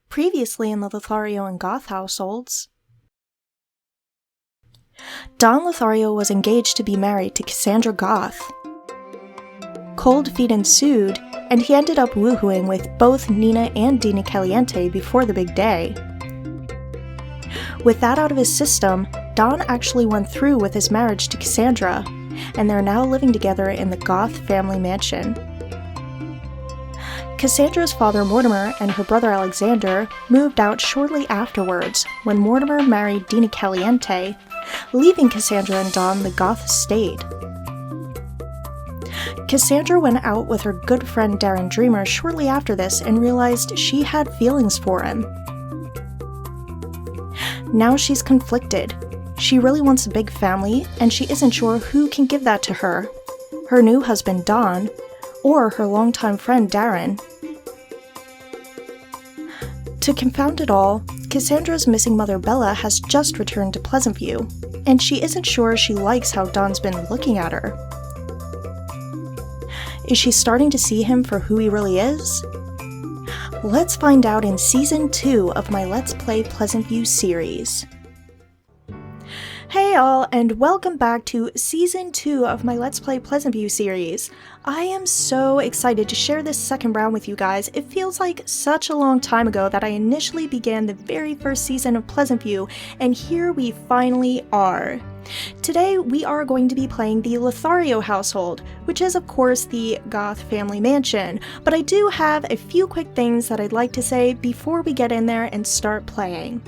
Previously in the Lothario and Goth households. Don Lothario was engaged to be married to Cassandra Goth. Cold feet ensued, and he ended up woohooing with both Nina and Dina Caliente before the big day. With that out of his system, Don actually went through with his marriage to Cassandra, and they're now living together in the Goth family mansion. Cassandra's father Mortimer and her brother Alexander moved out shortly afterwards when Mortimer married Dina Caliente, leaving Cassandra and Don the Goth estate. Cassandra went out with her good friend Darren Dreamer shortly after this and realized she had feelings for him. Now she's conflicted. She really wants a big family, and she isn't sure who can give that to her, her new husband Don, or her longtime friend Darren. To confound it all, Cassandra's missing mother Bella has just returned to Pleasantview, and she isn't sure she likes how Don's been looking at her. Is she starting to see him for who he really is? Let's find out in Season 2 of my Let's Play Pleasantview series. Hey all, and welcome back to Season 2 of my Let's Play Pleasantview series. I am so excited to share this second round with you guys. It feels like such a long time ago that I initially began the very first season of Pleasantview, and here we finally are. Today we are going to be playing the Lothario household, which is of course the Goth family mansion, but I do have a few quick things that I'd like to say before we get in there and start playing.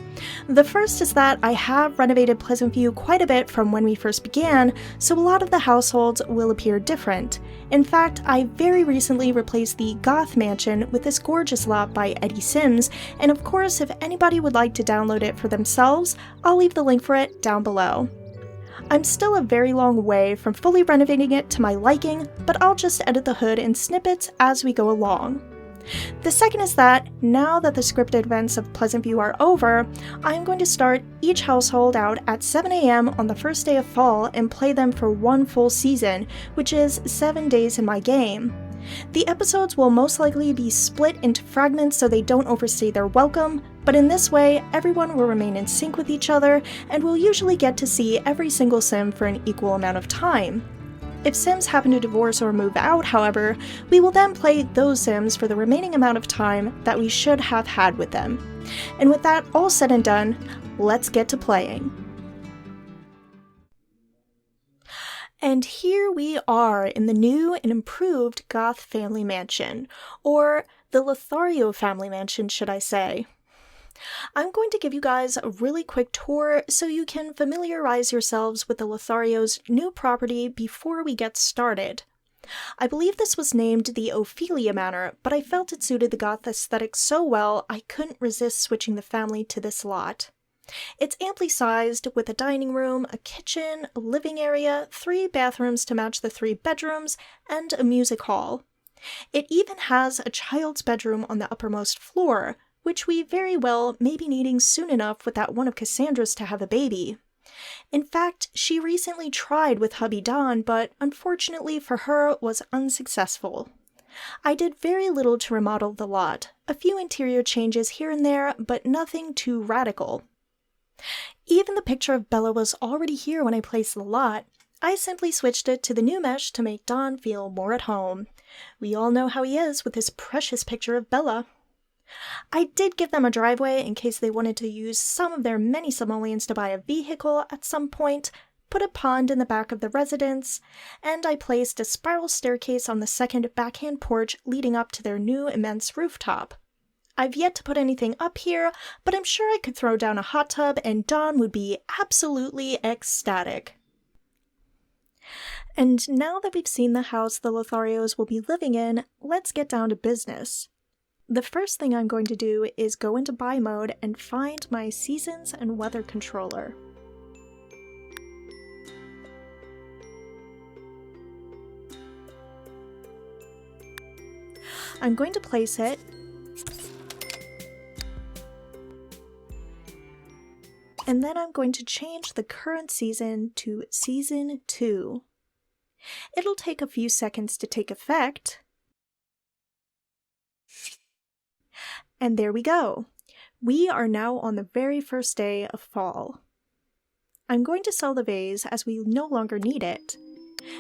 The first is that I have renovated Pleasantview quite a bit from when we first began, so a lot of the households will appear different. In fact, I very recently replaced the Goth mansion with this gorgeous lot by Eddy Sims, and of course if anybody would like to download it for themselves, I'll leave the link for it down below. I'm still a very long way from fully renovating it to my liking, but I'll just edit the hood in snippets as we go along. The second is that, now that the scripted events of Pleasantview are over, I'm going to start each household out at 7 AM on the first day of fall and play them for one full season, which is 7 days in my game. The episodes will most likely be split into fragments so they don't overstay their welcome, but in this way, everyone will remain in sync with each other, and we'll usually get to see every single sim for an equal amount of time. If sims happen to divorce or move out, however, we will then play those sims for the remaining amount of time that we should have had with them. And with that all said and done, let's get to playing. And here we are in the new and improved Goth family mansion, or the Lothario family mansion, should I say. I'm going to give you guys a really quick tour so you can familiarize yourselves with the Lothario's new property before we get started. I believe this was named the Ophelia Manor, but I felt it suited the Goth aesthetic so well I couldn't resist switching the family to this lot. It's amply sized, with a dining room, a kitchen, a living area, 3 bathrooms to match the 3 bedrooms, and a music hall. It even has a child's bedroom on the uppermost floor, which we very well may be needing soon enough with that one of Cassandra's to have a baby. In fact, she recently tried with hubby Don, but unfortunately for her was unsuccessful. I did very little to remodel the lot, a few interior changes here and there, but nothing too radical. Even the picture of Bella was already here when I placed the lot. I simply switched it to the new mesh to make Don feel more at home. We all know how he is with his precious picture of Bella. I did give them a driveway in case they wanted to use some of their many simoleons to buy a vehicle at some point, put a pond in the back of the residence, and I placed a spiral staircase on the second backhand porch leading up to their new immense rooftop. I've yet to put anything up here, but I'm sure I could throw down a hot tub and Don would be absolutely ecstatic. And now that we've seen the house the Lotharios will be living in, let's get down to business. The first thing I'm going to do is go into buy mode and find my seasons and weather controller. I'm going to place it and then I'm going to change the current season to Season 2. It'll take a few seconds to take effect. And there we go. We are now on the very first day of fall. I'm going to sell the vase as we no longer need it,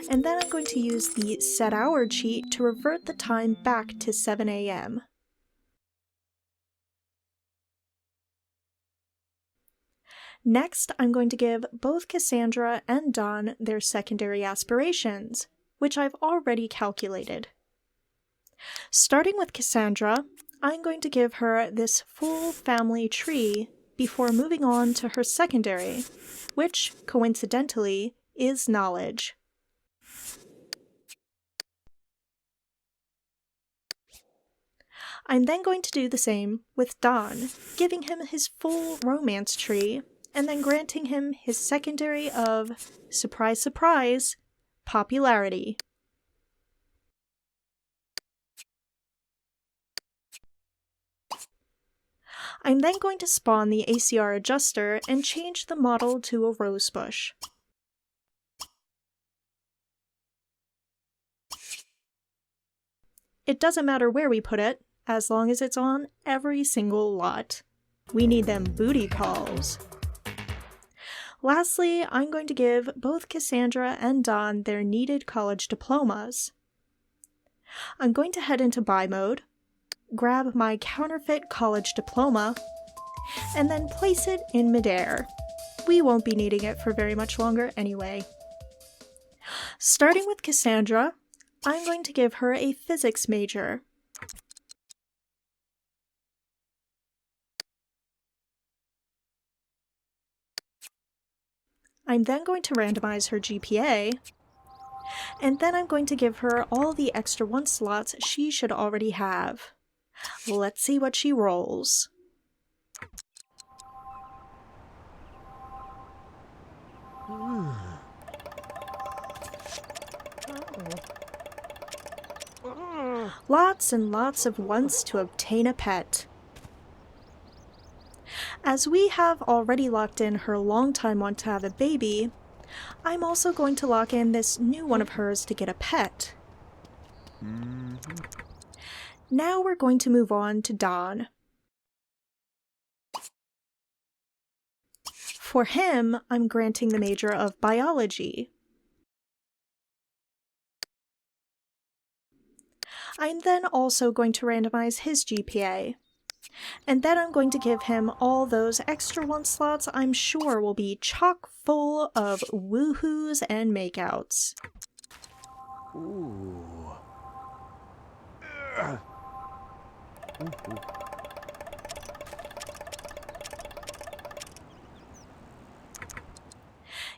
and then I'm going to use the set hour cheat to revert the time back to 7 a.m. Next, I'm going to give both Cassandra and Don their secondary aspirations, which I've already calculated. Starting with Cassandra, I'm going to give her this full family tree before moving on to her secondary, which, coincidentally, is knowledge. I'm then going to do the same with Don, giving him his full romance tree, and then granting him his secondary of, surprise surprise, popularity. I'm then going to spawn the ACR adjuster and change the model to a rosebush. It doesn't matter where we put it, as long as it's on every single lot. We need them booty calls. Lastly, I'm going to give both Cassandra and Don their needed college diplomas. I'm going to head into buy mode, grab my counterfeit college diploma, and then place it in midair. We won't be needing it for very much longer anyway. Starting with Cassandra, I'm going to give her a physics major. I'm then going to randomize her GPA, and then I'm going to give her all the extra 1 slots she should already have. Let's see what she rolls. Lots and lots of wants to obtain a pet. As we have already locked in her longtime want to have a baby, I'm also going to lock in this new one of hers to get a pet. Now we're going to move on to Don. For him, I'm granting the major of biology. I'm then also going to randomize his GPA. And then I'm going to give him all those extra 1 slots I'm sure will be chock full of woohoos and makeouts. Ooh.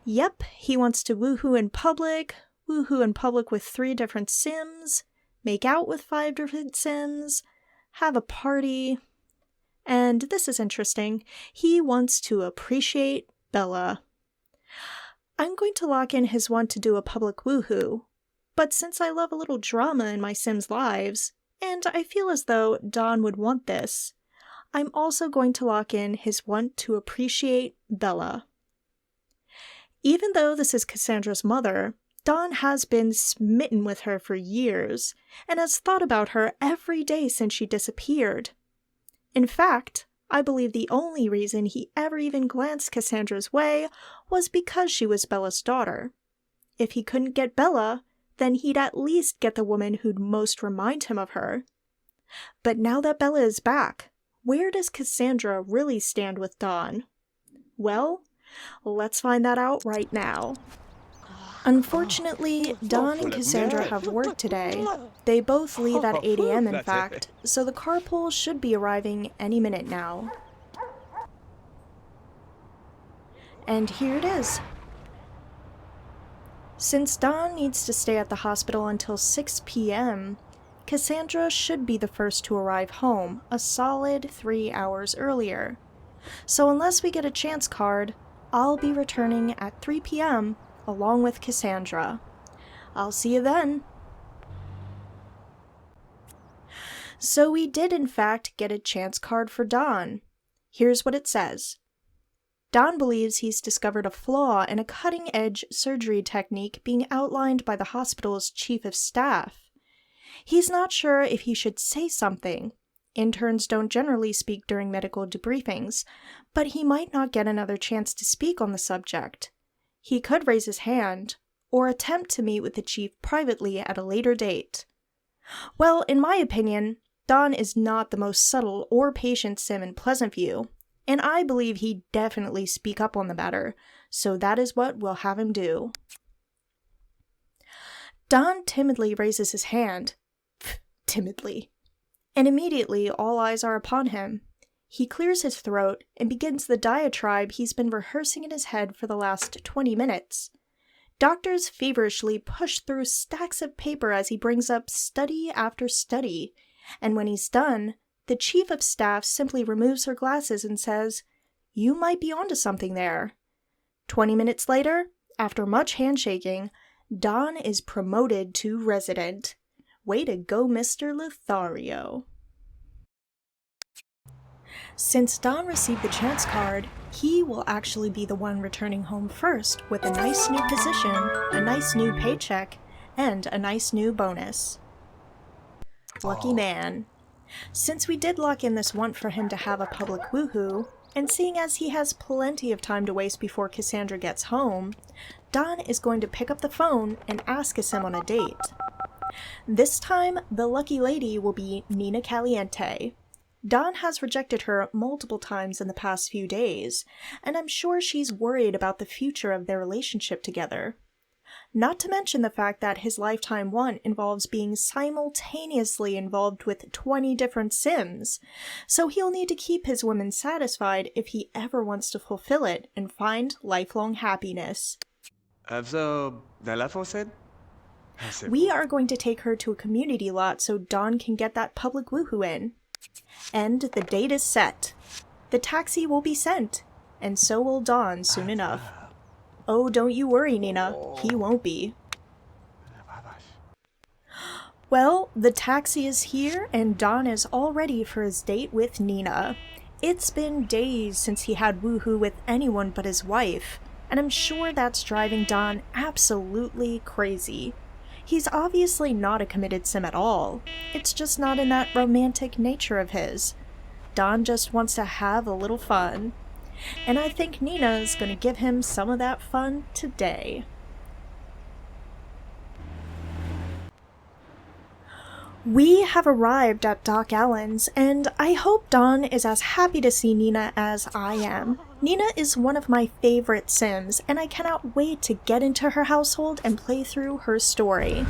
Yep, he wants to woohoo in public with 3 different Sims, make out with 5 different Sims, have a party, and this is interesting, he wants to appreciate Bella. I'm going to lock in his want to do a public woohoo, but since I love a little drama in my Sims' lives, and I feel as though Don would want this, I'm also going to lock in his want to appreciate Bella. Even though this is Cassandra's mother, Don has been smitten with her for years, and has thought about her every day since she disappeared. In fact, I believe the only reason he ever even glanced Cassandra's way was because she was Bella's daughter. If he couldn't get Bella, then he'd at least get the woman who'd most remind him of her. But now that Bella is back, where does Cassandra really stand with Don? Well, let's find that out right now. Unfortunately, Don and Cassandra have work today. They both leave at 8 a.m. in fact, so the carpool should be arriving any minute now. And here it is. Since Don needs to stay at the hospital until 6 p.m., Cassandra should be the first to arrive home a solid 3 hours earlier. So unless we get a chance card, I'll be returning at 3 p.m. along with Cassandra. I'll see you then. So we did in fact get a chance card for Don. Here's what it says. Don believes he's discovered a flaw in a cutting-edge surgery technique being outlined by the hospital's chief of staff. He's not sure if he should say something, Interns don't generally speak during medical debriefings, but he might not get another chance to speak on the subject. He could raise his hand, or attempt to meet with the chief privately at a later date. Well, in my opinion, Don is not the most subtle or patient sim in Pleasantview, and I believe he'd definitely speak up on the matter, so that is what we'll have him do. Don timidly raises his hand. Timidly. And immediately all eyes are upon him. He clears his throat and begins the diatribe he's been rehearsing in his head for the last 20 minutes. Doctors feverishly push through stacks of paper as he brings up study after study, and when he's done, the chief of staff simply removes her glasses and says, "You might be onto something there." 20 minutes later, after much handshaking, Don is promoted to resident. Way to go, Mr. Lothario. Since Don received the chance card, he will actually be the one returning home first with a nice new position, a nice new paycheck, and a nice new bonus. Lucky man. Since we did lock in this want for him to have a public woohoo, and seeing as he has plenty of time to waste before Cassandra gets home, Don is going to pick up the phone and ask Sim on a date. This time, the lucky lady will be Nina Caliente. Don has rejected her multiple times in the past few days, and I'm sure she's worried about the future of their relationship together. Not to mention the fact that his lifetime want involves being simultaneously involved with 20 different Sims, so he'll need to keep his woman satisfied if he ever wants to fulfill it and find lifelong happiness. We are going to take her to a community lot so Don can get that public woohoo in. And the date is set. The taxi will be sent, and so will Don soon enough. Oh, don't you worry, Nina. He won't be. Well, the taxi is here, and Don is all ready for his date with Nina. It's been days since he had woohoo with anyone but his wife, and I'm sure that's driving Don absolutely crazy. He's obviously not a committed sim at all. It's just not in that romantic nature of his. Don just wants to have a little fun. And I think Nina's gonna give him some of that fun today. We have arrived at Doc Allen's, and I hope Don is as happy to see Nina as I am. Nina is one of my favorite Sims, and I cannot wait to get into her household and play through her story.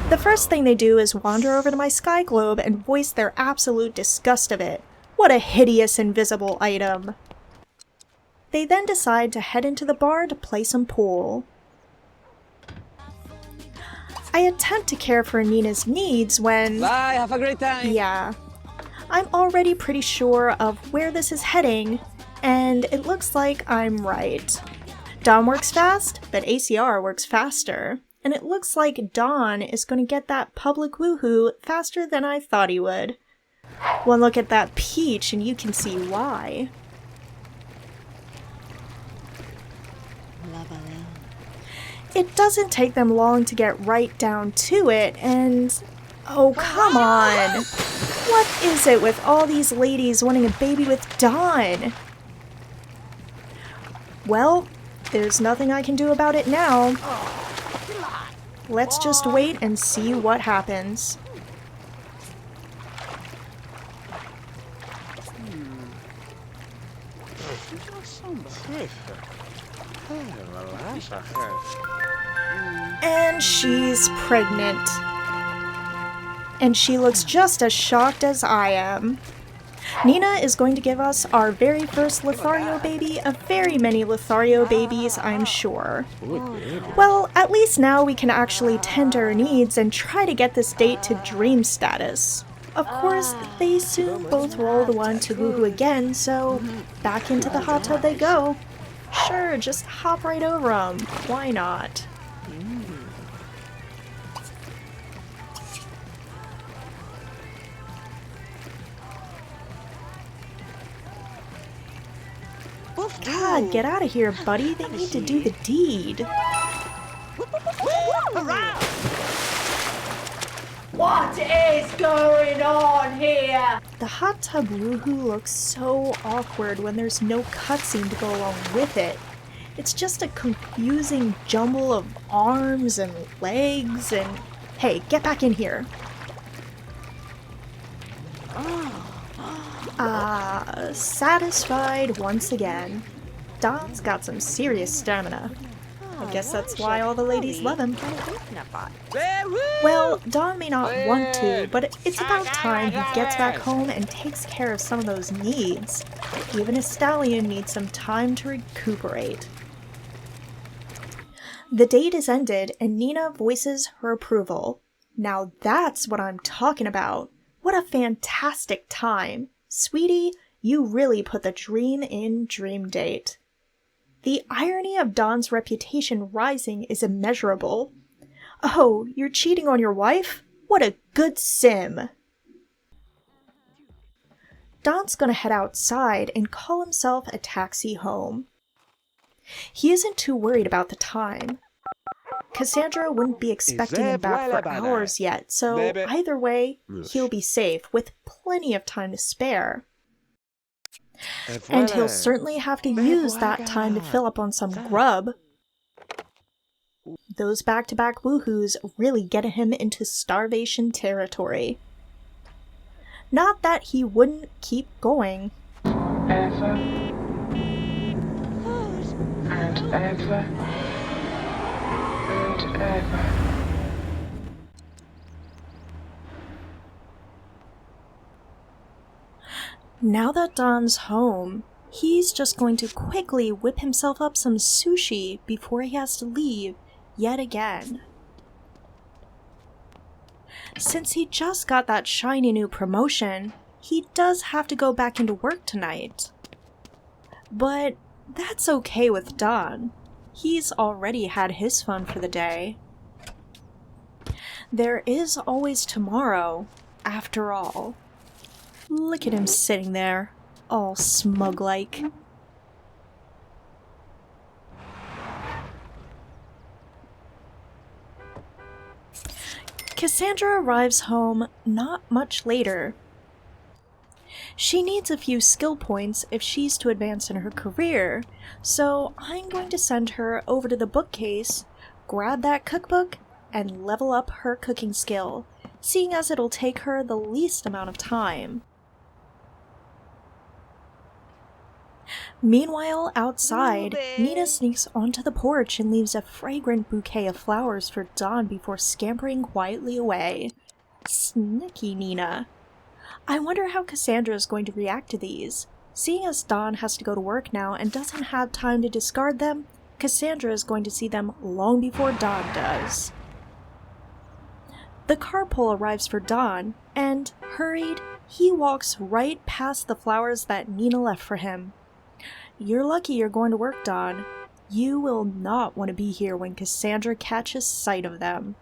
The first thing they do is wander over to my sky globe and voice their absolute disgust of it. What a hideous invisible item. They then decide to head into the bar to play some pool. I attempt to care for Nina's needs when... Bye, have a great time! Yeah. I'm already pretty sure of where this is heading, and it looks like I'm right. Don works fast, but ACR works faster. And it looks like Don is going to get that public woohoo faster than I thought he would. One look at that peach and you can see why. It doesn't take them long to get right down to it, and... oh, come on! What is it with all these ladies wanting a baby with Don? Well, there's nothing I can do about it now. Let's just wait and see what happens. And she's pregnant. And she looks just as shocked as I am. Nina is going to give us our very first Lothario baby of very many Lothario babies, I'm sure. Well, at least now we can actually tend to her needs and try to get this date to dream status. Of course, they soon both roll the one to woohoo again, so back into the hot tub they go. Sure, just hop right over them. Why not? God, get out of here, buddy. They need to do the deed. What is going on here? The hot tub woohoo looks so awkward when there's no cutscene to go along with it. It's just a confusing jumble of arms and legs and... Hey, get back in here. Satisfied once again. Don's got some serious stamina. I guess that's why all the ladies love him. Well, Don may not want to, but it's about time he gets back home and takes care of some of those needs. Even a stallion needs some time to recuperate. The date is ended and Nina voices her approval. Now that's what I'm talking about. What a fantastic time. Sweetie, you really put the dream in dream date. The irony of Don's reputation rising is immeasurable. Oh, you're cheating on your wife? What a good sim! Don's gonna head outside and call himself a taxi home. He isn't too worried about the time. Cassandra wouldn't be expecting him back for hours yet, so either way, he'll be safe with plenty of time to spare. And he'll certainly have to use that time to fill up on some grub. Those back-to-back woohoos really get him into starvation territory. Not that he wouldn't keep going. Ever and ever and ever. Now that Don's home, he's just going to quickly whip himself up some sushi before he has to leave yet again. Since he just got that shiny new promotion, he does have to go back into work tonight. But that's okay with Don. He's already had his fun for the day. There is always tomorrow, after all. Look at him sitting there, all smug-like. Cassandra arrives home not much later. She needs a few skill points if she's to advance in her career, so I'm going to send her over to the bookcase, grab that cookbook, and level up her cooking skill, seeing as it'll take her the least amount of time. Meanwhile, outside, Nina sneaks onto the porch and leaves a fragrant bouquet of flowers for Don before scampering quietly away. Sneaky Nina. I wonder how Cassandra is going to react to these. Seeing as Don has to go to work now and doesn't have time to discard them, Cassandra is going to see them long before Don does. The carpool arrives for Don, and, hurried, he walks right past the flowers that Nina left for him. You're lucky you're going to work, Don. You will not want to be here when Cassandra catches sight of them.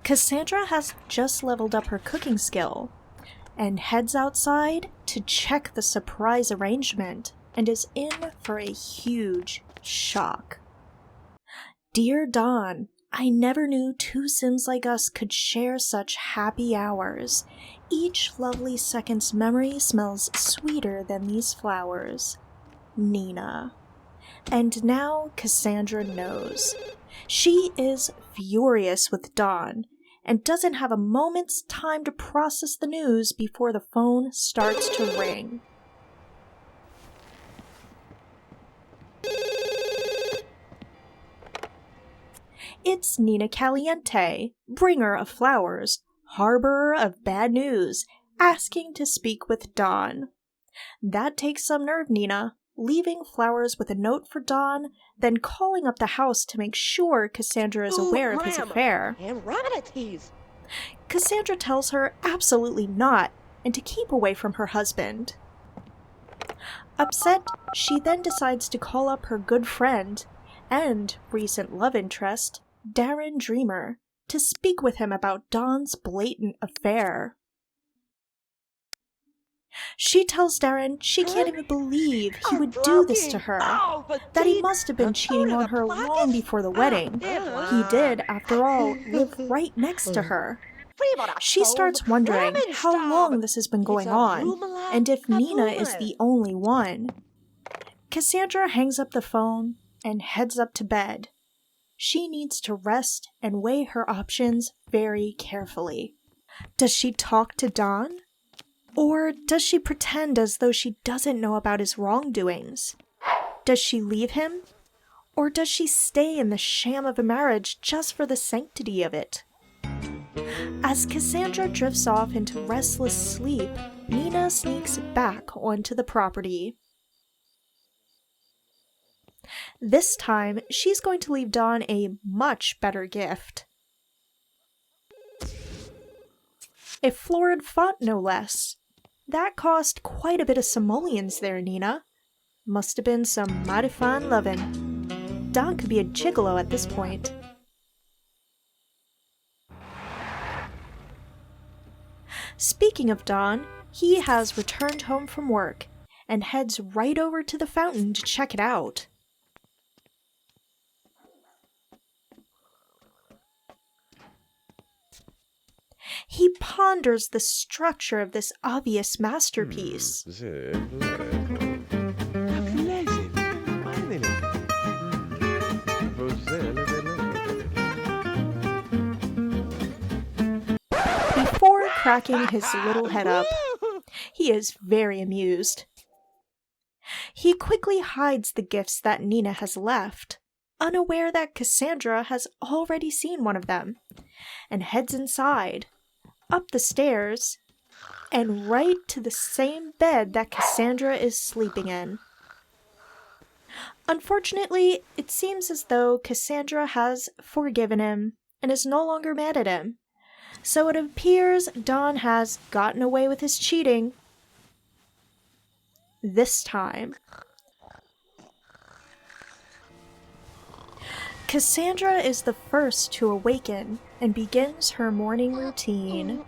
Cassandra has just leveled up her cooking skill, and heads outside to check the surprise arrangement, and is in for a huge shock. Dear Don, I never knew two Sims like us could share such happy hours. Each lovely second's memory smells sweeter than these flowers. Nina. And now Cassandra knows. She is furious with Don, and doesn't have a moment's time to process the news before the phone starts to ring. It's Nina Caliente, bringer of flowers, harborer of bad news, asking to speak with Don. That takes some nerve, Nina, leaving flowers with a note for Don, then calling up the house to make sure Cassandra is aware of his affair. Cassandra tells her absolutely not, and to keep away from her husband. Upset, she then decides to call up her good friend, and recent love interest, Darren Dreamer, to speak with him about Don's blatant affair. She tells Darren she can't even believe he would do this to her, that he must have been cheating on her long before the wedding. He did, after all, live right next to her. She starts wondering how long this has been going on, and if Nina is the only one. Cassandra hangs up the phone and heads up to bed. She needs to rest and weigh her options very carefully. Does she talk to Don? Or does she pretend as though she doesn't know about his wrongdoings? Does she leave him? Or does she stay in the sham of a marriage just for the sanctity of it? As Cassandra drifts off into restless sleep, Nina sneaks back onto the property. This time, she's going to leave Don a much better gift. A florid font, no less. That cost quite a bit of simoleons there, Nina. Must have been some mighty fine lovin'. Don could be a gigolo at this point. Speaking of Don, he has returned home from work and heads right over to the fountain to check it out. He ponders the structure of this obvious masterpiece. Before cracking his little head up, he is very amused. He quickly hides the gifts that Nina has left, unaware that Cassandra has already seen one of them, and heads inside, up the stairs, and right to the same bed that Cassandra is sleeping in. Unfortunately, it seems as though Cassandra has forgiven him and is no longer mad at him, so it appears Don has gotten away with his cheating. This time. Cassandra is the first to awaken and begins her morning routine.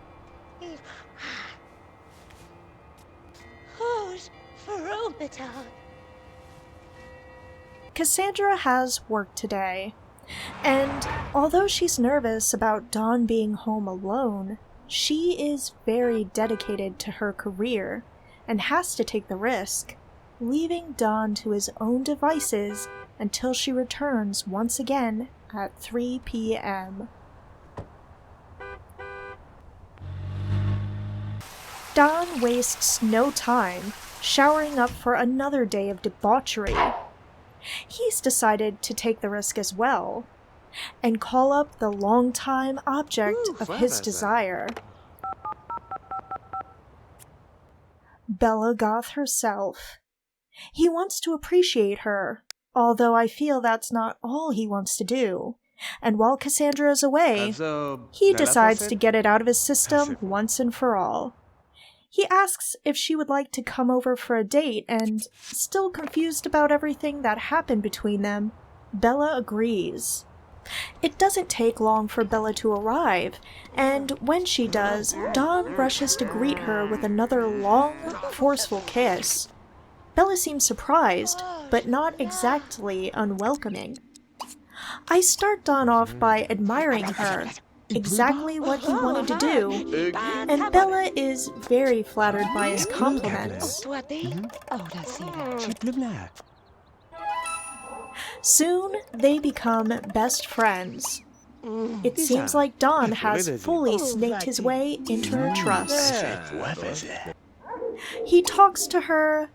Cassandra has work today, and although she's nervous about Don being home alone, she is very dedicated to her career and has to take the risk, leaving Don to his own devices until she returns once again at 3 p.m. Don wastes no time showering up for another day of debauchery. He's decided to take the risk as well, and call up the longtime object of his desire. Bella Goth herself. He wants to appreciate her, although I feel that's not all he wants to do. And while Cassandra is away, he decides to get it out of his system once and for all. He asks if she would like to come over for a date, and, still confused about everything that happened between them, Bella agrees. It doesn't take long for Bella to arrive, and when she does, Don rushes to greet her with another long, forceful kiss. Bella seems surprised, but not exactly unwelcoming. I start Don off by admiring her, exactly what he wanted to do, and Bella is very flattered by his compliments. Soon, they become best friends. It seems like Don has fully snaked his way into her trust. He talks to her,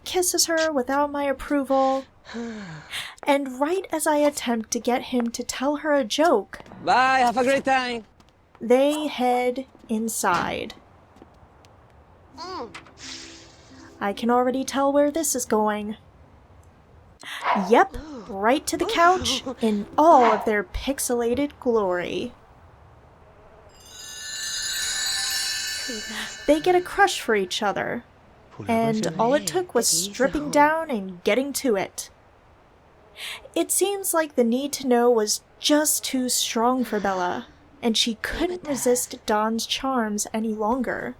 kisses her without my approval, and right as I attempt to get him to tell her a joke, bye, have a great time, they head inside. I can already tell where this is going. Yep, right to the couch in all of their pixelated glory. They get a crush for each other, and all it took was stripping down and getting to it. It seems like the need to know was just too strong for Bella, and she couldn't resist Don's charms any longer.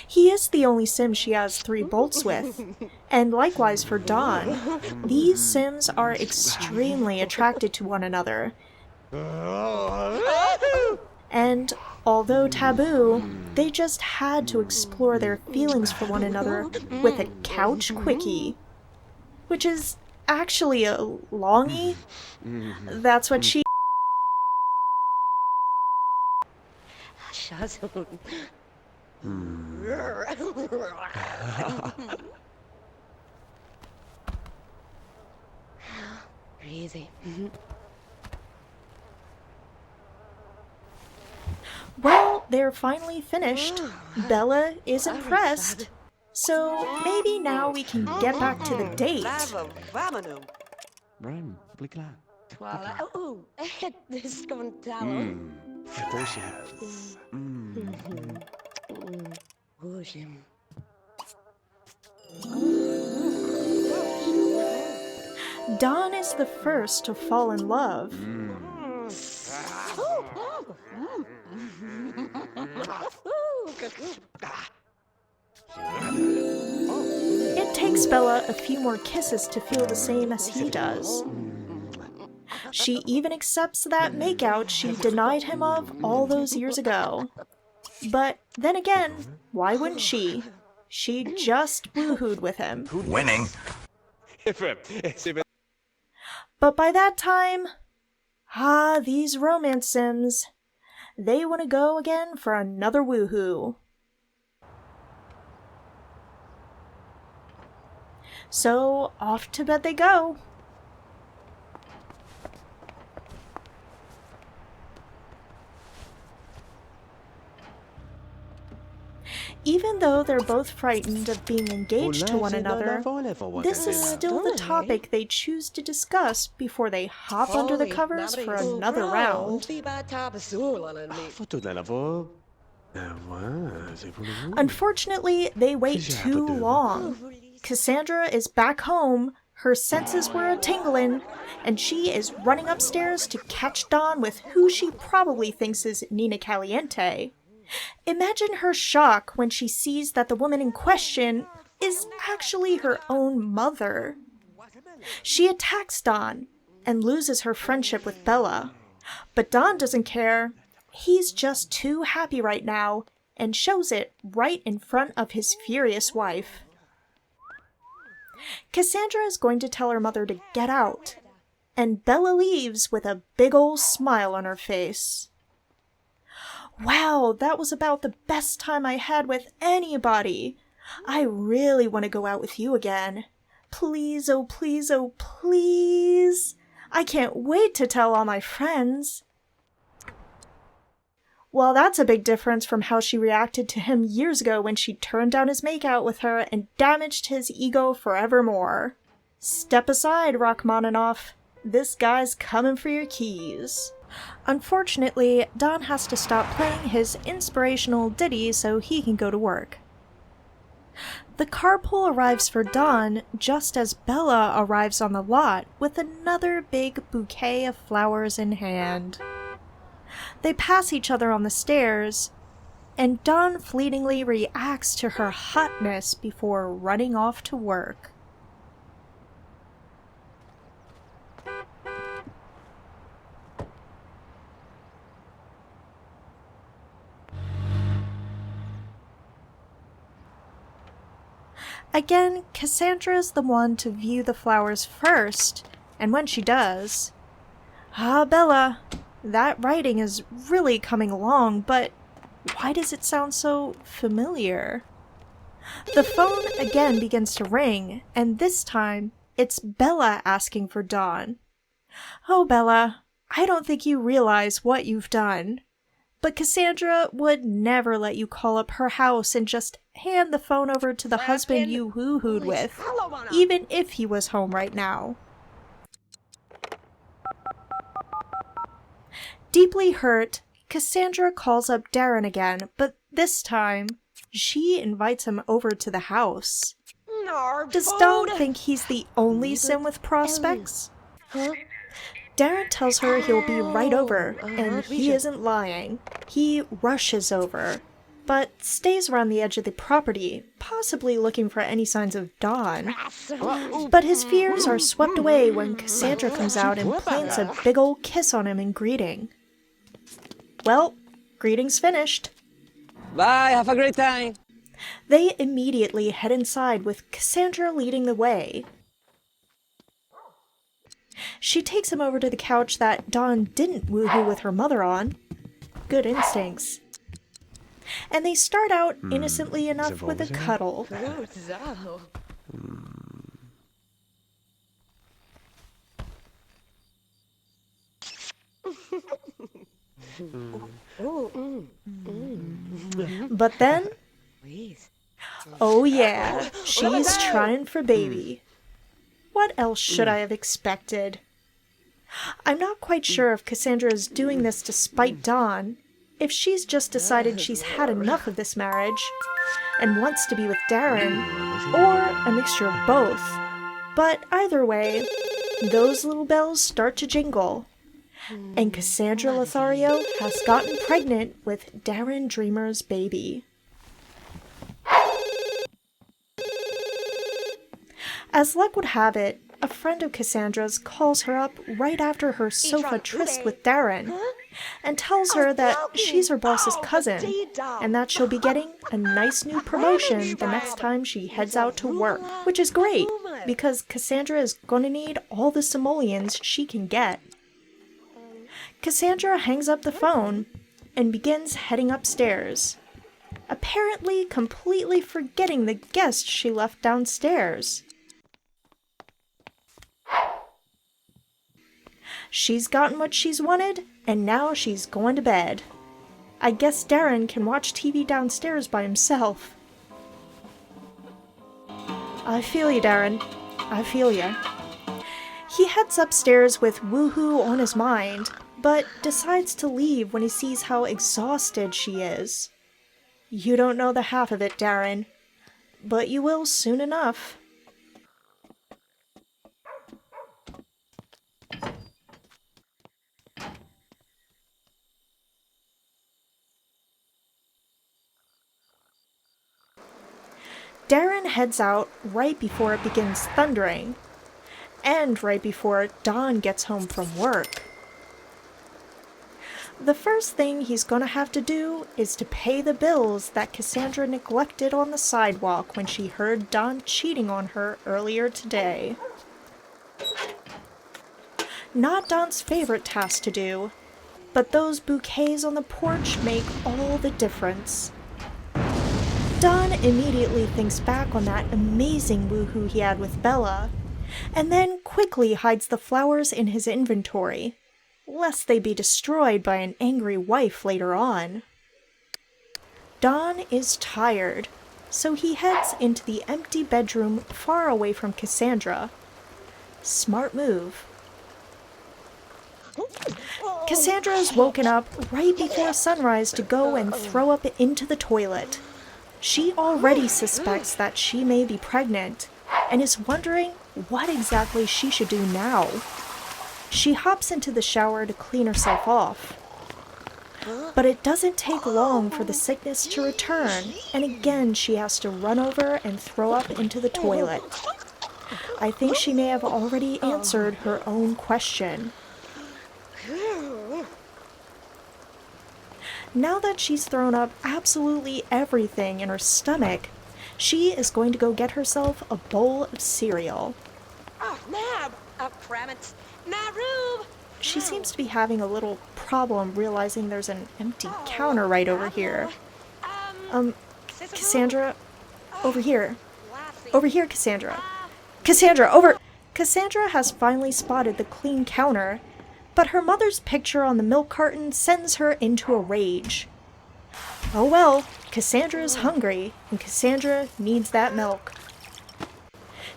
He is the only Sim she has 3 bolts with, and likewise for Don. These Sims are extremely attracted to one another, and although taboo, they just had to explore their feelings for one another with a couch quickie, which is actually a longie. That's what she... Easy. Well, they're finally finished. Bella is impressed. So maybe now we can get back to the date. Don is the first to fall in love. It takes Bella a few more kisses to feel the same as he does. She even accepts that makeout she denied him of all those years ago. But then again, why wouldn't she? She just woohooed with him. Winning. But by that time, these romance Sims, they want to go again for another woohoo. So off to bed they go. Even though they're both frightened of being engaged to one another, this is still the topic they choose to discuss before they hop under the covers for another round. Unfortunately, they wait too long. Cassandra is back home, her senses were a-tingling, and she is running upstairs to catch Don with who she probably thinks is Nina Caliente. Imagine her shock when she sees that the woman in question is actually her own mother. She attacks Don and loses her friendship with Bella. But Don doesn't care. He's just too happy right now and shows it right in front of his furious wife. Cassandra is going to tell her mother to get out, and Bella leaves with a big ol' smile on her face. Wow, that was about the best time I had with anybody. I really want to go out with you again. Please, oh please, oh please. I can't wait to tell all my friends. Well, that's a big difference from how she reacted to him years ago when she turned down his makeout with her and damaged his ego forevermore. Step aside, Rachmaninoff. This guy's coming for your keys. Unfortunately, Don has to stop playing his inspirational ditty so he can go to work. The carpool arrives for Don just as Bella arrives on the lot with another big bouquet of flowers in hand. They pass each other on the stairs, and Don fleetingly reacts to her hotness before running off to work. Again, Cassandra's the one to view the flowers first, and when she does... Bella, that writing is really coming along, but why does it sound so familiar? The phone again begins to ring, and this time, it's Bella asking for Don. Oh, Bella, I don't think you realize what you've done. But Cassandra would never let you call up her house and just hand the phone over to the husband you woohooed with, even if he was home right now. Deeply hurt, Cassandra calls up Darren again, but this time, she invites him over to the house. Does Don think he's the only Sim with prospects? Darren tells her he'll be right over, and he isn't lying. He rushes over, but stays around the edge of the property, possibly looking for any signs of Don. But his fears are swept away when Cassandra comes out and plants a big ol' kiss on him in greeting. Well, greeting's finished. Bye, have a great time. They immediately head inside with Cassandra leading the way. She takes him over to the couch that Don didn't woohoo with her mother on. Good instincts. And they start out innocently enough with a cuddle. But then, oh yeah, she's trying for baby. What else should I have expected? I'm not quite sure if Cassandra is doing this to spite Don, if she's just decided she's had enough of this marriage and wants to be with Darren, or a mixture of both. But either way, those little bells start to jingle, and Cassandra Lothario has gotten pregnant with Darren Dreamer's baby. As luck would have it, a friend of Cassandra's calls her up right after her sofa tryst with Darren, and tells her that she's her boss's cousin, and that she'll be getting a nice new promotion the next time she heads out to work. Which is great, because Cassandra is gonna need all the simoleons she can get. Cassandra hangs up the phone and begins heading upstairs, apparently completely forgetting the guest she left downstairs. She's gotten what she's wanted, and now she's going to bed. I guess Darren can watch TV downstairs by himself. I feel you, Darren. I feel ya. He heads upstairs with woohoo on his mind, but decides to leave when he sees how exhausted she is. You don't know the half of it, Darren, but you will soon enough. Darren heads out right before it begins thundering, and right before Don gets home from work. The first thing he's gonna have to do is to pay the bills that Cassandra neglected on the sidewalk when she heard Don cheating on her earlier today. Not Don's favorite task to do, but those bouquets on the porch make all the difference. Don immediately thinks back on that amazing woohoo he had with Bella, and then quickly hides the flowers in his inventory, lest they be destroyed by an angry wife later on. Don is tired, so he heads into the empty bedroom far away from Cassandra. Smart move. Cassandra is woken up right before sunrise to go and throw up into the toilet. She already suspects that she may be pregnant, and is wondering what exactly she should do now. She hops into the shower to clean herself off. But it doesn't take long for the sickness to return, and again she has to run over and throw up into the toilet. I think she may have already answered her own question. Now that she's thrown up absolutely everything in her stomach, she is going to go get herself a bowl of cereal. She seems to be having a little problem realizing there's an empty counter right over here. Cassandra, over here. Over here, Cassandra. Cassandra, over... Cassandra has finally spotted the clean counter, but her mother's picture on the milk carton sends her into a rage. Oh well, Cassandra is hungry, and Cassandra needs that milk.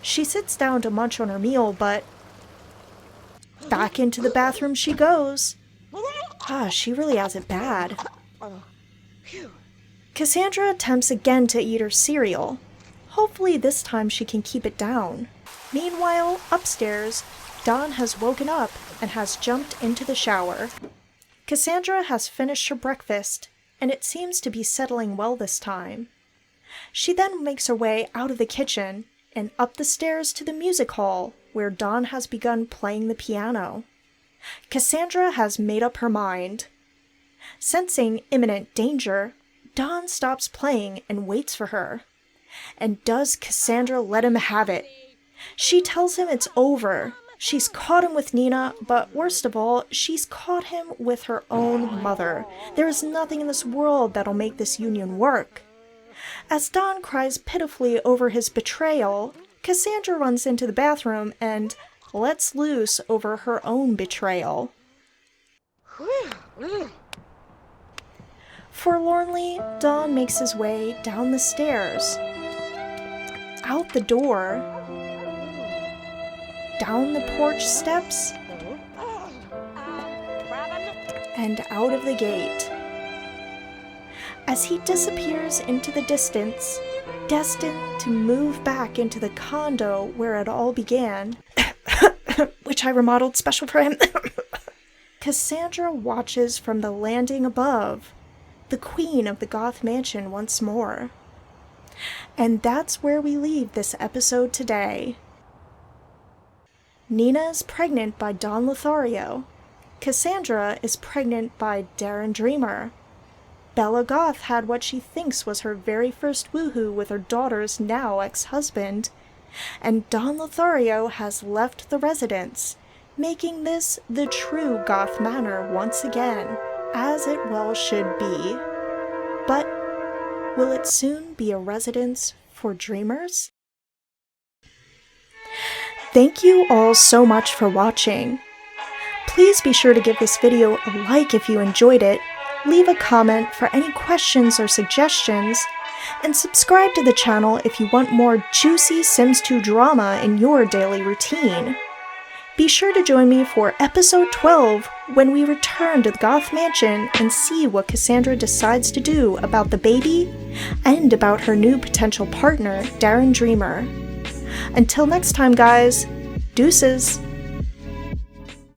She sits down to munch on her meal, but back into the bathroom she goes. She really has it bad. Cassandra attempts again to eat her cereal. Hopefully this time she can keep it down. Meanwhile, upstairs, Don has woken up and has jumped into the shower. Cassandra has finished her breakfast, and it seems to be settling well this time. She then makes her way out of the kitchen and up the stairs to the music hall, where Don has begun playing the piano. Cassandra has made up her mind. Sensing imminent danger, Don stops playing and waits for her. And does Cassandra let him have it? She tells him it's over. She's caught him with Nina, but worst of all, she's caught him with her own mother. There is nothing in this world that'll make this union work. As Don cries pitifully over his betrayal, Cassandra runs into the bathroom and lets loose over her own betrayal. Forlornly, Don makes his way down the stairs, out the door, down the porch steps, and out of the gate. As he disappears into the distance, destined to move back into the condo where it all began, which I remodeled special for him, Cassandra watches from the landing above, the queen of the Goth mansion once more. And that's where we leave this episode today. Nina is pregnant by Don Lothario. Cassandra is pregnant by Darren Dreamer. Bella Goth had what she thinks was her very first woohoo with her daughter's now ex-husband. And Don Lothario has left the residence, making this the true Goth manor once again, as it well should be. But will it soon be a residence for dreamers? Thank you all so much for watching. Please be sure to give this video a like if you enjoyed it, leave a comment for any questions or suggestions, and subscribe to the channel if you want more juicy Sims 2 drama in your daily routine. Be sure to join me for episode 12 when we return to the Goth mansion and see what Cassandra decides to do about the baby and about her new potential partner, Darren Dreamer. Until next time, guys, deuces!